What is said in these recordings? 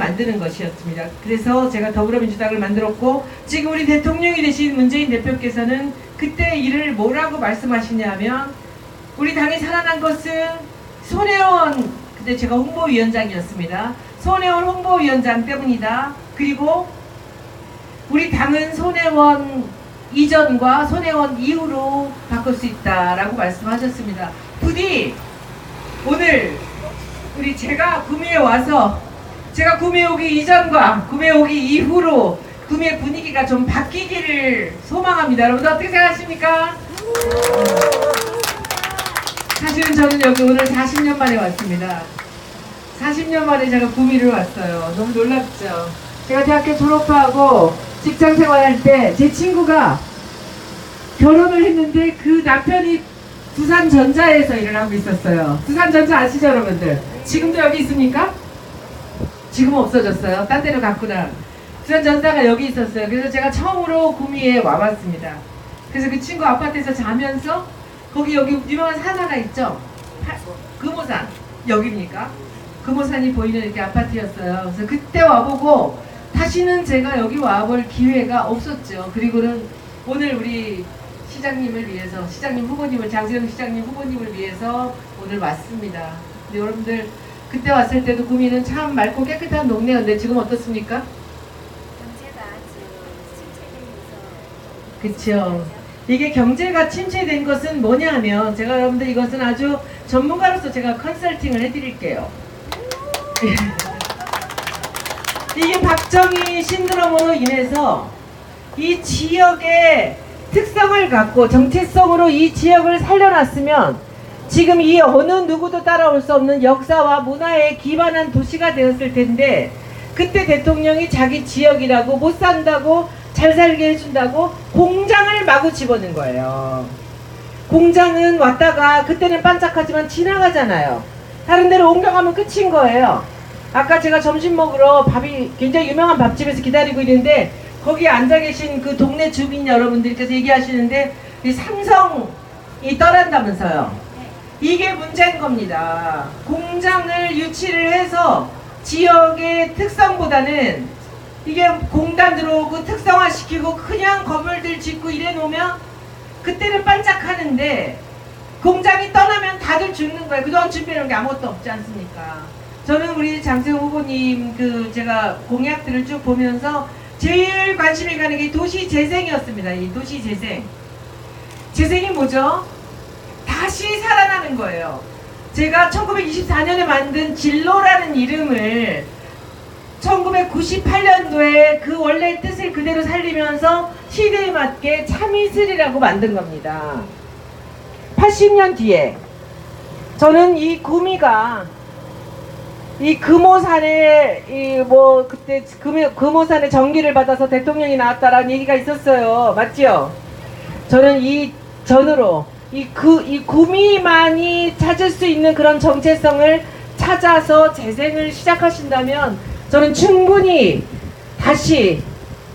만드는 것이었습니다. 그래서 제가 더불어민주당을 만들었고, 지금 우리 대통령이 되신 문재인 대표께서는 그때 일을 뭐라고 말씀하시냐면, 우리 당이 살아난 것은 손혜원, 그때 제가 홍보위원장이었습니다. 손혜원 홍보위원장 때문이다. 그리고 우리 당은 손혜원 이전과 손혜원 이후로 바꿀 수 있다라고 말씀하셨습니다. 부디 오늘 우리 제가 구미에 와서, 제가 구미에 오기 이전과 구미에 오기 이후로 구미의 분위기가 좀 바뀌기를 소망합니다. 여러분들 어떻게 생각하십니까? 사실은 저는 여기 오늘 40년 만에 왔습니다. 40년 만에 제가 구미를 왔어요. 너무 놀랍죠? 제가 대학교 졸업하고 직장 생활할 때 제 친구가 결혼을 했는데 그 남편이 두산전자에서 일을 하고 있었어요. 두산전자 아시죠, 여러분들? 지금도 여기 있습니까? 지금은 없어졌어요. 딴 데로 갔구나. 두산전자가 여기 있었어요. 그래서 제가 처음으로 구미에 와봤습니다. 그래서 그 친구 아파트에서 자면서 거기 여기 유명한 산 하나 있죠? 금오산. 여기입니까? 금오산이 보이는 이렇게 아파트였어요. 그래서 그때 와보고 다시는 제가 여기 와볼 기회가 없었죠. 그리고는 오늘 우리 시장님을 위해서, 시장님 후보님을, 장세영 시장님 후보님을 위해서 오늘 왔습니다. 근데 여러분들 그때 왔을 때도 구미는 참 맑고 깨끗한 동네였는데 지금 어떻습니까? 경제가 아주 침체되면서. 그쵸. 이게 경제가 침체된 것은 뭐냐 하면, 제가 여러분들 이것은 아주 전문가로서 제가 컨설팅을 해드릴게요. 이게 박정희 신드롬으로 인해서 이 지역의 특성을 갖고 정체성으로 이 지역을 살려놨으면 지금 이 어느 누구도 따라올 수 없는 역사와 문화에 기반한 도시가 되었을 텐데, 그때 대통령이 자기 지역이라고, 못 산다고, 잘 살게 해준다고 공장을 마구 집어넣은 거예요. 공장은 왔다가 그때는 반짝하지만 지나가잖아요. 다른 데로 옮겨가면 끝인 거예요. 아까 제가 점심 먹으러 밥이 굉장히 유명한 밥집에서 기다리고 있는데, 거기에 앉아 계신 그 동네 주민 여러분들께서 얘기하시는데 이 삼성이 떠난다면서요. 이게 문제인 겁니다. 공장을 유치를 해서 지역의 특성보다는 이게 공단 들어오고 특성화시키고 그냥 건물들 짓고 이래 놓으면 그때는 반짝하는데, 공장이 떠나면 다들 죽는 거예요. 그동안 준비해놓은 게 아무것도 없지 않습니까? 저는 우리 장세호 후보님 그 제가 공약들을 쭉 보면서 제일 관심이 가는 게 도시 재생이었습니다. 이 도시 재생. 재생이 뭐죠? 다시 살아나는 거예요. 제가 1924년에 만든 진로라는 이름을 1998년도에 그 원래 뜻을 그대로 살리면서 시대에 맞게 참이슬이라고 만든 겁니다. 80년 뒤에 저는 이 구미가 이 금오산에 그때 금오산에 전기를 받아서 대통령이 나왔다라는 얘기가 있었어요. 맞지요? 저는 이 전으로 이 구미만이 찾을 수 있는 그런 정체성을 찾아서 재생을 시작하신다면 저는 충분히 다시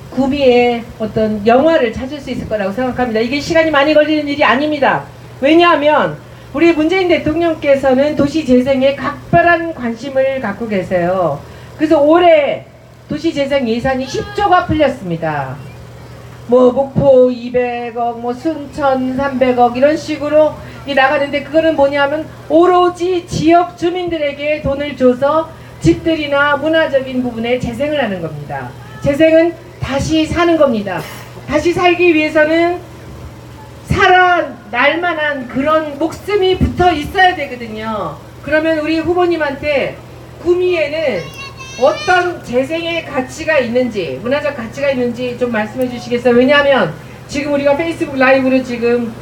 구미의 어떤 영화를 찾을 수 있을 거라고 생각합니다. 이게 시간이 많이 걸리는 일이 아닙니다. 왜냐하면 우리 문재인 대통령께서는 도시재생에 각별한 관심을 갖고 계세요. 그래서 올해 도시재생 예산이 10조가 풀렸습니다. 뭐 목포 200억, 뭐 순천 300억 이런 식으로 나가는데, 그거는 뭐냐면 오로지 지역 주민들에게 돈을 줘서 집들이나 문화적인 부분에 재생을 하는 겁니다. 재생은 다시 사는 겁니다. 다시 살기 위해서는 살아날 만한 그런 목숨이 붙어 있어야 되거든요. 그러면 우리 후보님한테 구미에는 어떤 재생의 가치가 있는지, 문화적 가치가 있는지 좀 말씀해 주시겠어요? 왜냐하면 지금 우리가 페이스북 라이브로 지금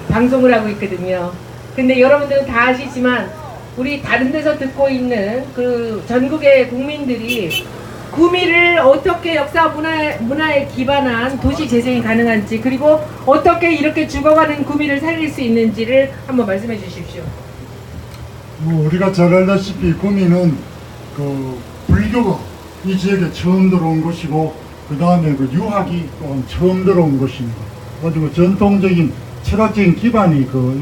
방송을 하고 있거든요. 근데 여러분들은 다 아시지만 우리 다른 데서 듣고 있는 그 전국의 국민들이 구미를 어떻게 역사 문화에 기반한 도시 재생이 가능한지, 그리고 어떻게 이렇게 죽어가는 구미를 살릴 수 있는지를 한번 말씀해 주십시오. 우리가 잘 알다시피 구미는 그 불교가 이 지역에 처음 들어온 곳이고, 그 다음에 그 유학이 또 처음 들어온 곳입니다. 그리고 전통적인 철학적인 기반이 있고,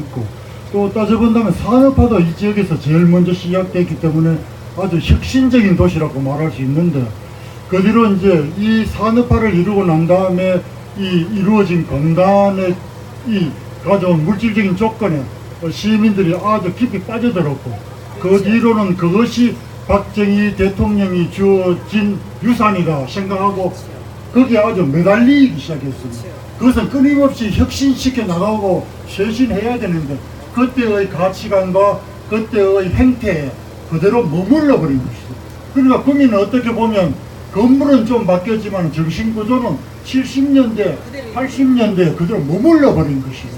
또 따져본다면 산업화도 이 지역에서 제일 먼저 시작됐기 때문에 아주 혁신적인 도시라고 말할 수 있는데, 그 뒤로 이제 이 산업화를 이루고 난 다음에 이 이루어진 공단의 이 가져온 물질적인 조건에 시민들이 아주 깊이 빠져들었고, 그 뒤로는 그것이 박정희 대통령이 주어진 유산이다 생각하고 거기에 아주 매달리기 시작했습니다. 그것은 끊임없이 혁신시켜 나가고 쇄신해야 되는데, 그때의 가치관과 그때의 행태에 그대로 머물러 버린 것이죠. 그러니까 국민은 어떻게 보면 건물은 좀 바뀌었지만 정신구조는 70년대, 80년대에 그대로 머물러 버린 것이죠.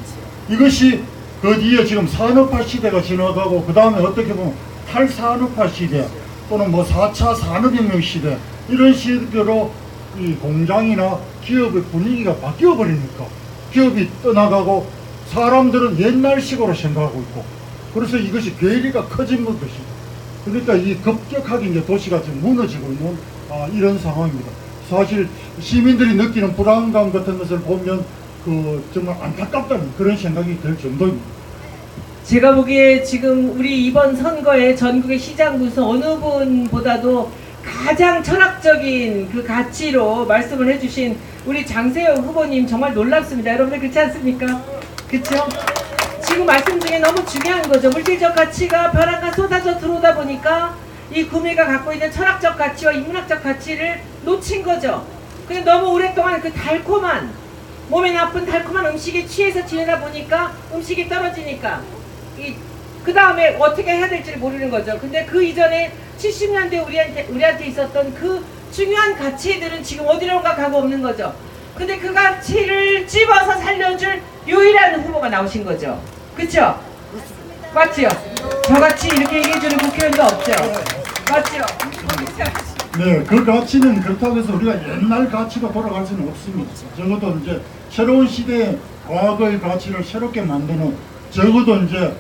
이것이 그 뒤에 지금 산업화 시대가 지나가고, 그 다음에 어떻게 보면 탈산업화 시대 또는 뭐 4차 산업혁명 시대, 이런 식으로 이 공장이나 기업의 분위기가 바뀌어 버리니까 기업이 떠나가고 사람들은 옛날식으로 생각하고 있고, 그래서 이것이 괴리가 커진 것이죠. 그러니까 이 급격하게 이제 도시가 지금 무너지고 있는 이런 상황입니다. 사실 시민들이 느끼는 불안감 같은 것을 보면 정말 안타깝다는 그런 생각이 들 정도입니다. 제가 보기에 지금 우리 이번 선거에 전국의 시장 군수 어느 분보다도 가장 철학적인 그 가치로 말씀을 해주신 우리 장세영 후보님 정말 놀랍습니다. 여러분들 그렇지 않습니까? 그렇죠? 지금 말씀 중에 너무 중요한 거죠. 물질적 가치가 벼랑간 쏟아져 들어오다 보니까 이 구미가 갖고 있는 철학적 가치와 인문학적 가치를 놓친 거죠. 근데 너무 오랫동안 그 달콤한, 몸에 나쁜 달콤한 음식에 취해서 지내다 보니까 음식이 떨어지니까 그 다음에 어떻게 해야 될지를 모르는 거죠. 근데 그 이전에 70년대 우리한테 있었던 그 중요한 가치들은 지금 어디론가 가고 없는 거죠. 근데 그 가치를 집어서 살려줄 유일한 후보가 나오신 거죠. 그쵸? 맞지요? 저같이 이렇게 얘기해주는 국회의원도 없죠. 맞죠? 네, 그 가치는 그렇다고 해서 우리가 옛날 가치로 돌아갈 수는 없습니다. 적어도 이제 새로운 시대의 과거의 가치를 새롭게 만드는, 적어도 이제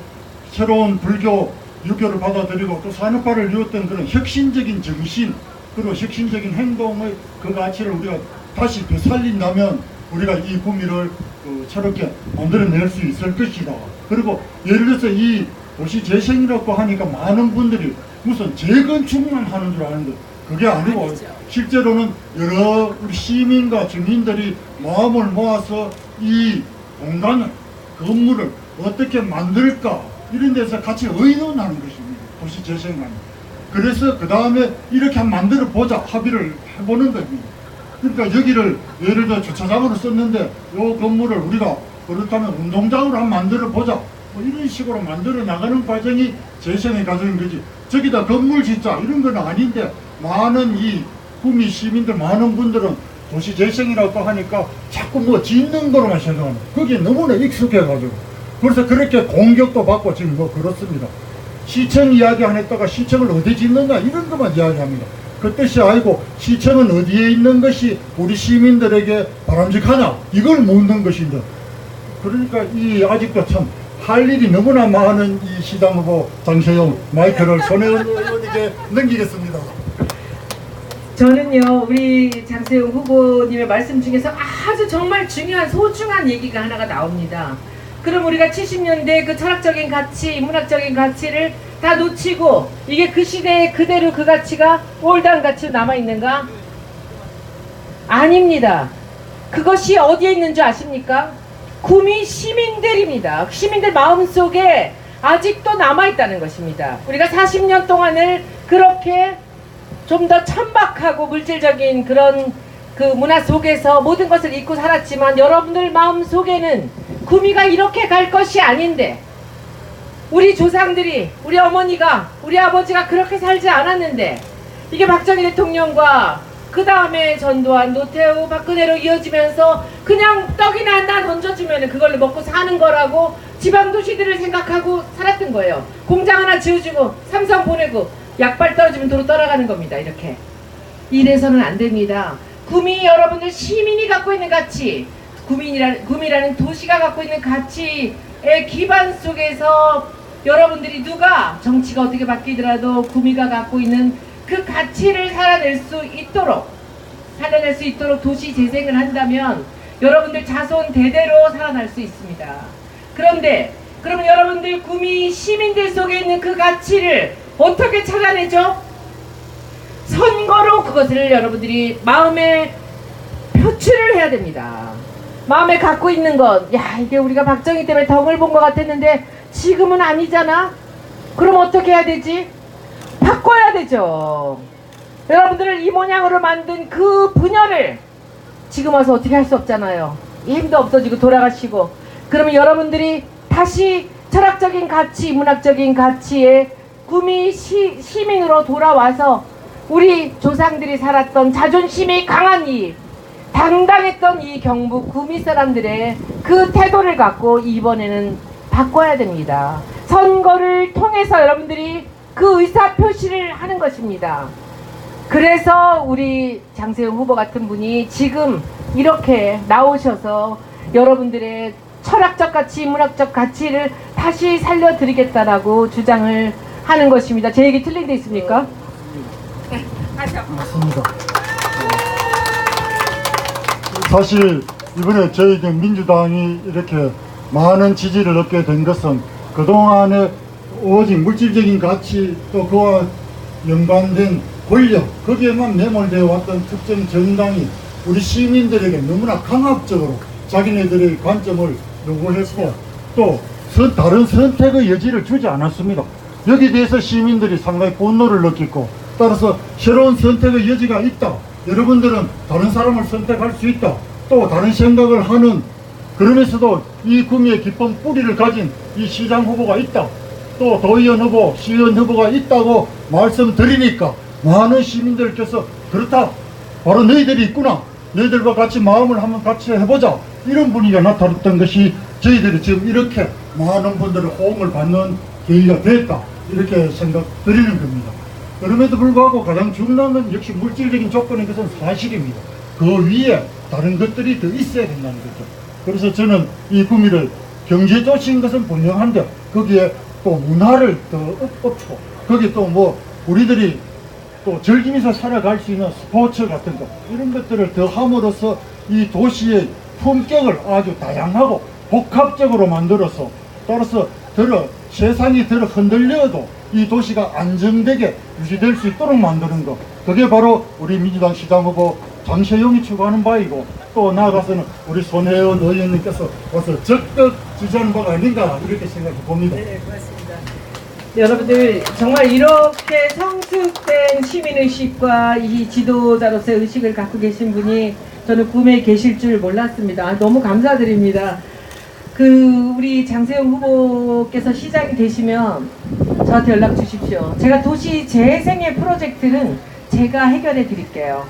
새로운 불교, 유교를 받아들이고 또 산업화를 이뤘던 그런 혁신적인 정신, 그리고 혁신적인 행동의 그 가치를 우리가 다시 되살린다면 우리가 이 구미를 새롭게 만들어낼 수 있을 것이다. 그리고 예를 들어서 이 도시 재생이라고 하니까 많은 분들이 무슨 재건축만 하는 줄 아는데 그게 아니고, 실제로는 여러 우리 시민과 주민들이 마음을 모아서 이 공간을, 건물을 어떻게 만들까, 이런 데서 같이 의논하는 것입니다. 도시 재생관. 그래서 그 다음에 이렇게 한번 만들어 보자 합의를 해보는 겁니다. 그러니까 여기를 예를 들어 주차장으로 썼는데 이 건물을 우리가 그렇다면 운동장으로 한번 만들어 보자, 뭐 이런 식으로 만들어 나가는 과정이 재생의 과정인 거지. 저기다 건물 짓자 이런 건 아닌데, 많은 이 구미 시민들, 많은 분들은 도시 재생이라고 하니까 자꾸 뭐 짓는 거로만 생각하는, 거기에 너무나 익숙해가지고 그래서 그렇게 공격도 받고 지금 뭐 그렇습니다. 시청 이야기 안 했다가 시청을 어디 짓느냐 이런 것만 이야기합니다. 그 뜻이 아니고 시청은 어디에 있는 것이 우리 시민들에게 바람직하냐 이걸 묻는 것인데, 그러니까 이 아직도 참 할 일이 너무나 많은 이 시당 후보 장세영, 마이크를 손혜원 의원에게 넘기겠습니다. 저는요, 우리 장세용 후보님의 말씀 중에서 아주 정말 중요한 소중한 얘기가 하나가 나옵니다. 그럼 우리가 70년대 그 철학적인 가치, 문학적인 가치를 다 놓치고 이게 그 시대에 그대로 그 가치가 올드한 가치로 남아있는가? 아닙니다. 그것이 어디에 있는 줄 아십니까? 구미 시민들입니다. 시민들 마음속에 아직도 남아있다는 것입니다. 우리가 40년 동안을 그렇게 좀 더 천박하고 물질적인 그런 그 문화 속에서 모든 것을 잊고 살았지만, 여러분들 마음속에는 구미가 이렇게 갈 것이 아닌데, 우리 조상들이, 우리 어머니가, 우리 아버지가 그렇게 살지 않았는데, 이게 박정희 대통령과 그 다음에 전두환, 노태우, 박근혜로 이어지면서 그냥 떡이나 하나 던져주면 그걸로 먹고 사는 거라고 지방도시들을 생각하고 살았던 거예요. 공장 하나 지어주고 삼성 보내고 약발 떨어지면 도로 떠나가는 겁니다. 이렇게. 이래서는 안 됩니다. 구미 여러분들 시민이 갖고 있는 가치, 구미라는 도시가 갖고 있는 가치의 기반 속에서 여러분들이 누가 정치가 어떻게 바뀌더라도 구미가 갖고 있는 그 가치를 살아낼 수 있도록 도시 재생을 한다면 여러분들 자손 대대로 살아날 수 있습니다. 그런데 그러면 여러분들 구미 시민들 속에 있는 그 가치를 어떻게 찾아내죠? 선거로 그것을 여러분들이 마음에 표출을 해야 됩니다. 마음에 갖고 있는 것, 야, 이게 우리가 박정희 때문에 덕을 본 것 같았는데 지금은 아니잖아? 그럼 어떻게 해야 되지? 바꿔야 되죠. 여러분들을 이 모양으로 만든 그 분열을 지금 와서 어떻게 할 수 없잖아요. 힘도 없어지고 돌아가시고. 그러면 여러분들이 다시 철학적인 가치, 문학적인 가치의 구미 시민으로 돌아와서 우리 조상들이 살았던 자존심이 강한 이 당당했던 이 경북 구미 사람들의 그 태도를 갖고 이번에는 바꿔야 됩니다. 선거를 통해서 여러분들이 그 의사표시를 하는 것입니다. 그래서 우리 장세용 후보 같은 분이 지금 이렇게 나오셔서 여러분들의 철학적 가치, 문학적 가치를 다시 살려드리겠다라고 주장을 하는 것입니다. 제 얘기 틀린 데 있습니까? 맞습니다. 사실 이번에 저희 민주당이 이렇게 많은 지지를 얻게 된 것은 그동안에 오직 물질적인 가치 또 그와 연관된 권력 거기에만 매몰되어 왔던 특정 정당이 우리 시민들에게 너무나 강압적으로 자기네들의 관점을 요구했고 또 다른 선택의 여지를 주지 않았습니다. 여기에 대해서 시민들이 상당히 분노를 느꼈고 따라서 새로운 선택의 여지가 있다. 여러분들은 다른 사람을 선택할 수 있다. 또 다른 생각을 하는 그러면서도 이 구미의 깊은 뿌리를 가진 이 시장 후보가 있다. 또 도의원 후보, 시의원 후보가 있다고 말씀드리니까 많은 시민들께서 그렇다. 바로 너희들이 있구나. 너희들과 같이 마음을 한번 같이 해보자. 이런 분위기가 나타났던 것이 저희들이 지금 이렇게 많은 분들의 호응을 받는 계기가 됐다. 이렇게 생각드리는 겁니다. 그럼에도 불구하고 가장 중요한 건 역시 물질적인 조건인 것은 사실입니다. 그 위에 다른 것들이 더 있어야 된다는 거죠. 그래서 저는 이 구미를 경제도시인 것은 분명한데 거기에 또 문화를 더 엎고 거기 또 뭐 우리들이 또 즐기면서 살아갈 수 있는 스포츠 같은 것 이런 것들을 더 함으로써 이 도시의 품격을 아주 다양하고 복합적으로 만들어서 따라서 세상이 흔들려도 이 도시가 안정되게 유지될 수 있도록 만드는 것 그게 바로 우리 민주당 시장 후보 장세용이 추구하는 바이고 또 나아가서는 우리 손혜원 의원님께서 와서 적극 지지하는 바가 아닌가 이렇게 생각해 봅니다. 네, 고맙습니다. 여러분들 정말 이렇게 성숙된 시민의식과 이 지도자로서의 의식을 갖고 계신 분이 저는 구미에 계실 줄 몰랐습니다. 너무 감사드립니다. 우리 장세용 후보께서 시장이 되시면 저한테 연락 주십시오. 제가 도시 재생의 프로젝트는 제가 해결해 드릴게요.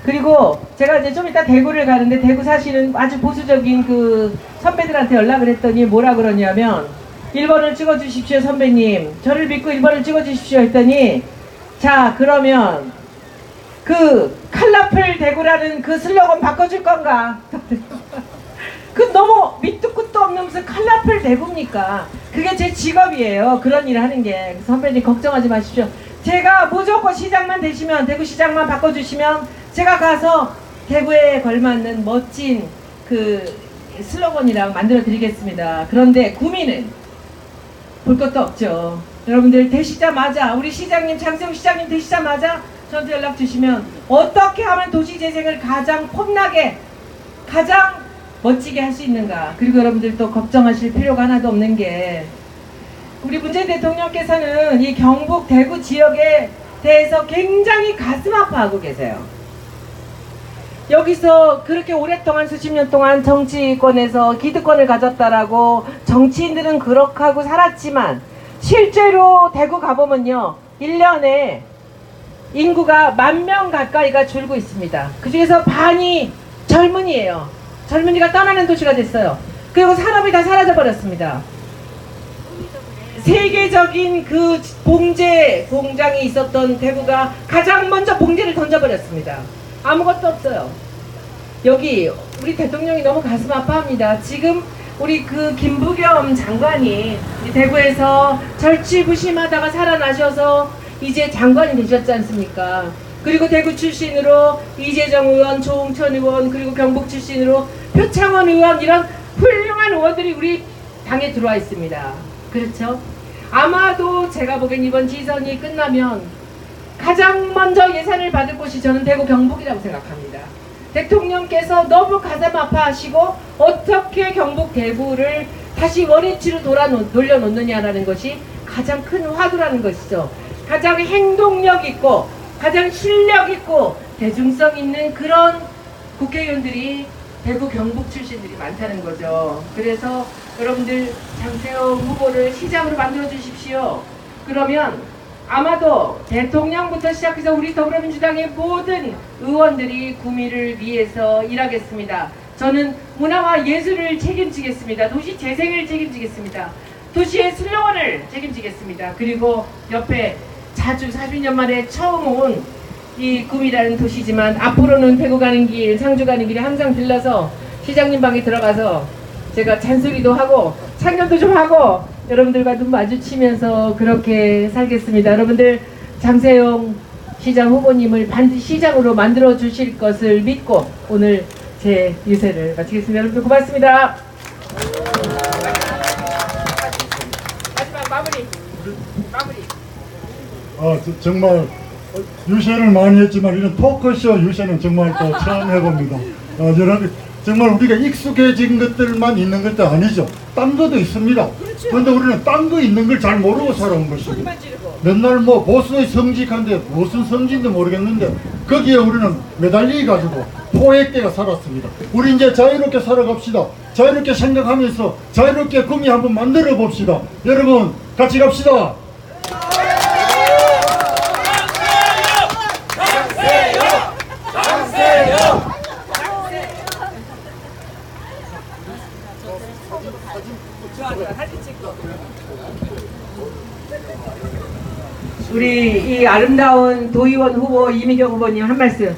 그리고 제가 이제 좀 이따 대구를 가는데 대구 사시는 아주 보수적인 그 선배들한테 연락을 했더니 뭐라 그러냐면 1번을 찍어주십시오 선배님 저를 믿고 1번을 찍어주십시오 했더니 자 그러면 그 칼라플 대구라는 그 슬로건 바꿔줄 건가 그 너무 밑도 끝도 없는 무슨 칼라플 대구입니까 그게 제 직업이에요 그런 일을 하는 게 선배님 걱정하지 마십시오 제가 무조건 시장만 되시면 대구 시장만 바꿔주시면 제가 가서 대구에 걸맞는 멋진 그 슬로건이랑 만들어 드리겠습니다 그런데 구미는 볼 것도 없죠. 여러분들 되시자마자 우리 시장님 장세용 시장님 되시자마자 저한테 연락 주시면 어떻게 하면 도시재생을 가장 폼나게 가장 멋지게 할 수 있는가 그리고 여러분들 또 걱정하실 필요가 하나도 없는 게 우리 문재인 대통령께서는 이 경북 대구 지역에 대해서 굉장히 가슴 아파하고 계세요. 여기서 그렇게 오랫동안 수십 년 동안 정치권에서 기득권을 가졌다라고 정치인들은 그렇게 하고 살았지만 실제로 대구 가보면요 1년에 인구가 10,000명 가까이가 줄고 있습니다. 그 중에서 반이 젊은이에요. 젊은이가 떠나는 도시가 됐어요. 그리고 산업이 다 사라져 버렸습니다. 세계적인 그 봉제 공장이 있었던 대구가 가장 먼저 봉제를 던져버렸습니다. 아무것도 없어요. 여기 우리 대통령이 너무 가슴 아파합니다. 지금 우리 그 김부겸 장관이 대구에서 절치부심하다가 살아나셔서 이제 장관이 되셨지 않습니까? 그리고 대구 출신으로 이재정 의원, 조홍천 의원, 그리고 경북 출신으로 표창원 의원 이런 훌륭한 의원들이 우리 당에 들어와 있습니다. 그렇죠? 아마도 제가 보기엔 이번 지선이 끝나면 가장 먼저 예산을 받을 곳이 저는 대구 경북이라고 생각합니다. 대통령께서 너무 가슴 아파하시고 어떻게 경북 대구를 다시 원위치로 돌려놓느냐라는 것이 가장 큰 화두라는 것이죠. 가장 행동력 있고 가장 실력 있고 대중성 있는 그런 국회의원들이 대구 경북 출신들이 많다는 거죠. 그래서 여러분들 장세영 후보를 시장으로 만들어 주십시오. 그러면 아마도 대통령부터 시작해서 우리 더불어민주당의 모든 의원들이 구미를 위해서 일하겠습니다. 저는 문화와 예술을 책임지겠습니다. 도시 재생을 책임지겠습니다. 도시의 슬로건을 책임지겠습니다. 그리고 옆에 자주 40년 만에 처음 온 이 구미라는 도시지만 앞으로는 대구 가는 길, 상주 가는 길에 항상 들러서 시장님 방에 들어가서 제가 잔소리도 하고 참견도 좀 하고 여러분들과 눈 마주치면서 그렇게 살겠습니다. 여러분들 장세용 시장 후보님을 반드시 시장으로 만들어 주실 것을 믿고 오늘 제 유세를 마치겠습니다. 여러분들 고맙습니다. 마지막 마무리. 정말 유세를 많이 했지만 이런 토크쇼 유세는 정말 또 처음 해봅니다. 여러분 정말 우리가 익숙해진 것들만 있는 것도 아니죠. 딴 것도 있습니다. 그런데 우리는 딴 거 있는 걸 잘 모르고 살아온 것입니다. 맨날 뭐 보수의 성직한데 무슨 성직인지 모르겠는데 거기에 우리는 매달리기 가지고 포획계가 살았습니다. 우리 이제 자유롭게 살아갑시다. 자유롭게 생각하면서 자유롭게 구미 한번 만들어 봅시다. 여러분 같이 갑시다. 우리 이 아름다운 도의원 후보 이미경 후보님 한 말씀.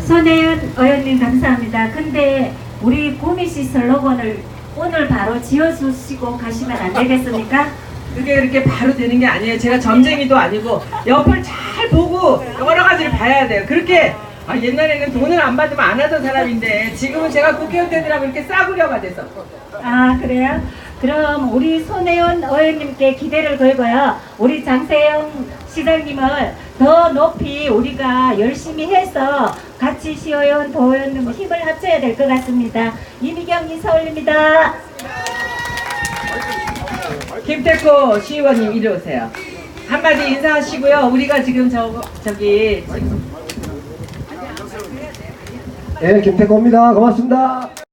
손혜연 의원님 감사합니다. 근데 우리 구미시 슬로건을 오늘 바로 지어주시고 가시면 안 되겠습니까? 그게 그렇게 바로 되는 게 아니에요. 제가 점쟁이도 아니고 옆을 잘 보고 여러 가지를 봐야 돼요. 그렇게 옛날에는 돈을 안 받으면 안 하던 사람인데 지금은 제가 국회의원 되느라고 이렇게 싸구려가 돼서. 아 그래요? 그럼 우리 손혜연 의원님께 기대를 걸고요. 우리 장세영 시장님을 더 높이 우리가 열심히 해서 같이 시의원, 도의원 힘을 합쳐야 될 것 같습니다. 이미경 인사 올립니다. 김태코 시의원님 이리 오세요. 한마디 인사하시고요. 우리가 지금 저기 네, 김태코입니다. 고맙습니다.